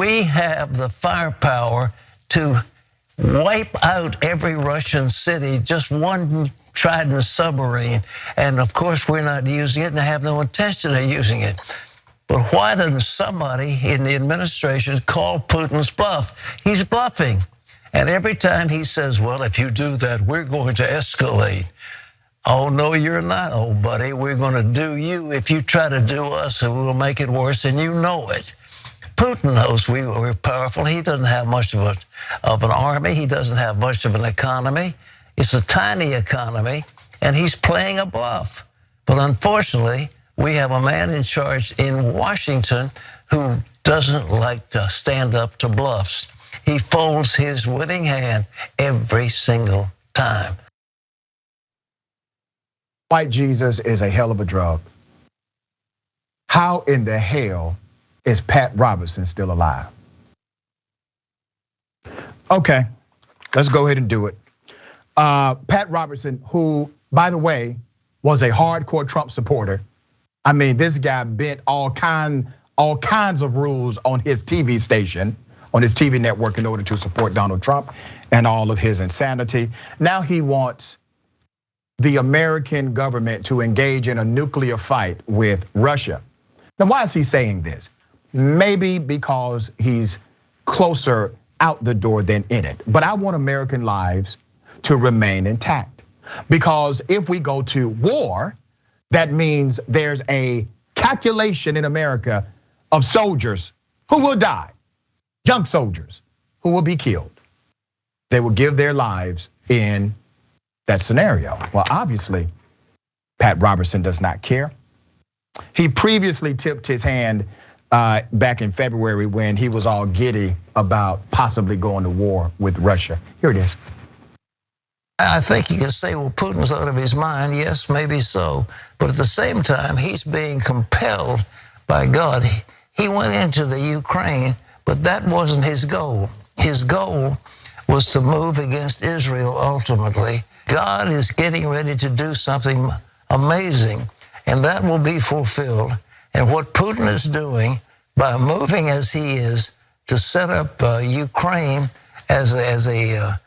we have the firepower to wipe out every Russian city, just one Trident submarine. And of course, we're not using it and have no intention of using it. But why doesn't somebody in the administration call Putin's bluff? He's bluffing. And every time he says, well, if you do that, we're going to escalate. Oh, no, you're not, old buddy. We're going to do you if you try to do us, and we'll make it worse, and you know it. Putin knows we're powerful. He doesn't have much of an army. He doesn't have much of an economy. It's a tiny economy, and he's playing a bluff. But unfortunately, we have a man in charge in Washington who doesn't like to stand up to bluffs. He folds his winning hand every single time. White Jesus is a hell of a drug. How in the hell is Pat Robertson still alive? Okay, let's go ahead and do it. Pat Robertson, who, by the way, was a hardcore Trump supporter. I mean, this guy bent all kinds of rules on his TV station, on his TV network in order to support Donald Trump and all of his insanity. Now he wants the American government to engage in a nuclear fight with Russia. Now, why is he saying this? Maybe because he's closer out the door than in it. But I want American lives to remain intact. Because if we go to war, that means there's a calculation in America of soldiers who will die, young soldiers who will be killed. They will give their lives in that scenario. Well, obviously, Pat Robertson does not care. He previously tipped his hand back in February when he was all giddy about possibly going to war with Russia. Here it is. I think you can say, well, Putin's out of his mind. Yes, maybe so. But at the same time, he's being compelled by God. He went into the Ukraine, but that wasn't his goal. His goal was to move against Israel ultimately. God is getting ready to do something amazing, and that will be fulfilled. And what Putin is doing by moving as he is to set up Ukraine as a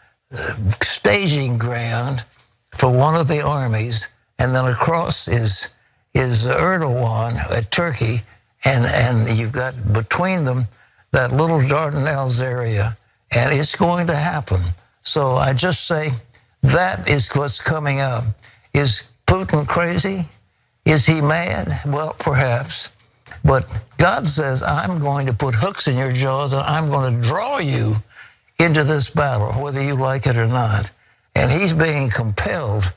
staging ground for one of the armies, and then across is Erdogan at Turkey, and you've got between them that little Dardanelles area, and it's going to happen. So I just say that is what's coming up. Is Putin crazy? Is he mad? Well, perhaps. But God says, I'm going to put hooks in your jaws, and I'm going to draw you into this battle, whether you like it or not. And he's being compelled,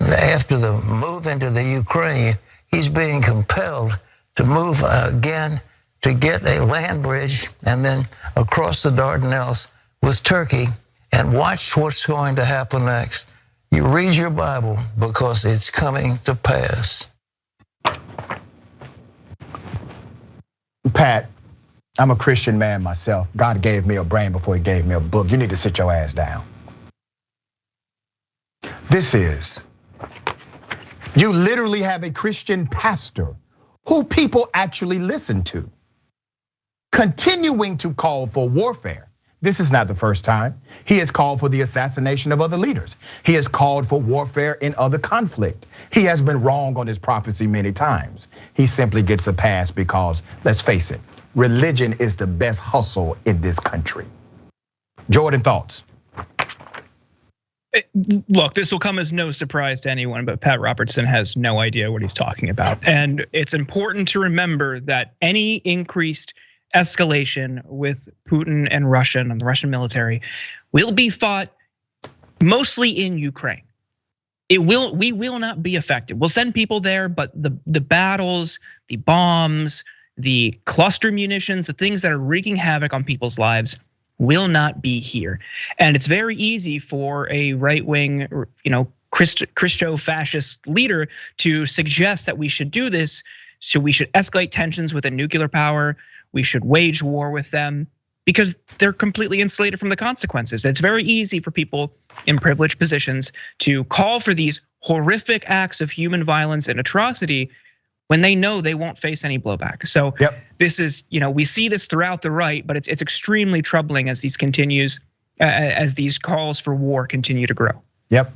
after the move into the Ukraine, he's being compelled to move again to get a land bridge and then across the Dardanelles with Turkey, and watch what's going to happen next. You read your Bible because it's coming to pass. Pat, I'm a Christian man myself. God gave me a brain before he gave me a book. You need to sit your ass down. You literally have a Christian pastor who people actually listen to, continuing to call for warfare. This is not the first time. He has called for the assassination of other leaders. He has called for warfare in other conflict. He has been wrong on his prophecy many times. He simply gets a pass because, let's face it, religion is the best hustle in this country. Jordan, thoughts? Look, this will come as no surprise to anyone, but Pat Robertson has no idea what he's talking about. And it's important to remember that any increased escalation with Putin and Russia and the Russian military will be fought mostly in Ukraine. We will not be affected. We'll send people there, but the battles, the bombs, the cluster munitions, the things that are wreaking havoc on people's lives will not be here. And it's very easy for a right-wing, Christo-fascist leader to suggest that we should do this. So we should escalate tensions with a nuclear power. We should wage war with them because they're completely insulated from the consequences. It's very easy for people in privileged positions to call for these horrific acts of human violence and atrocity when they know they won't face any blowback. So this is, we see this throughout the right, but it's extremely troubling as these calls for war continue to grow. Yep.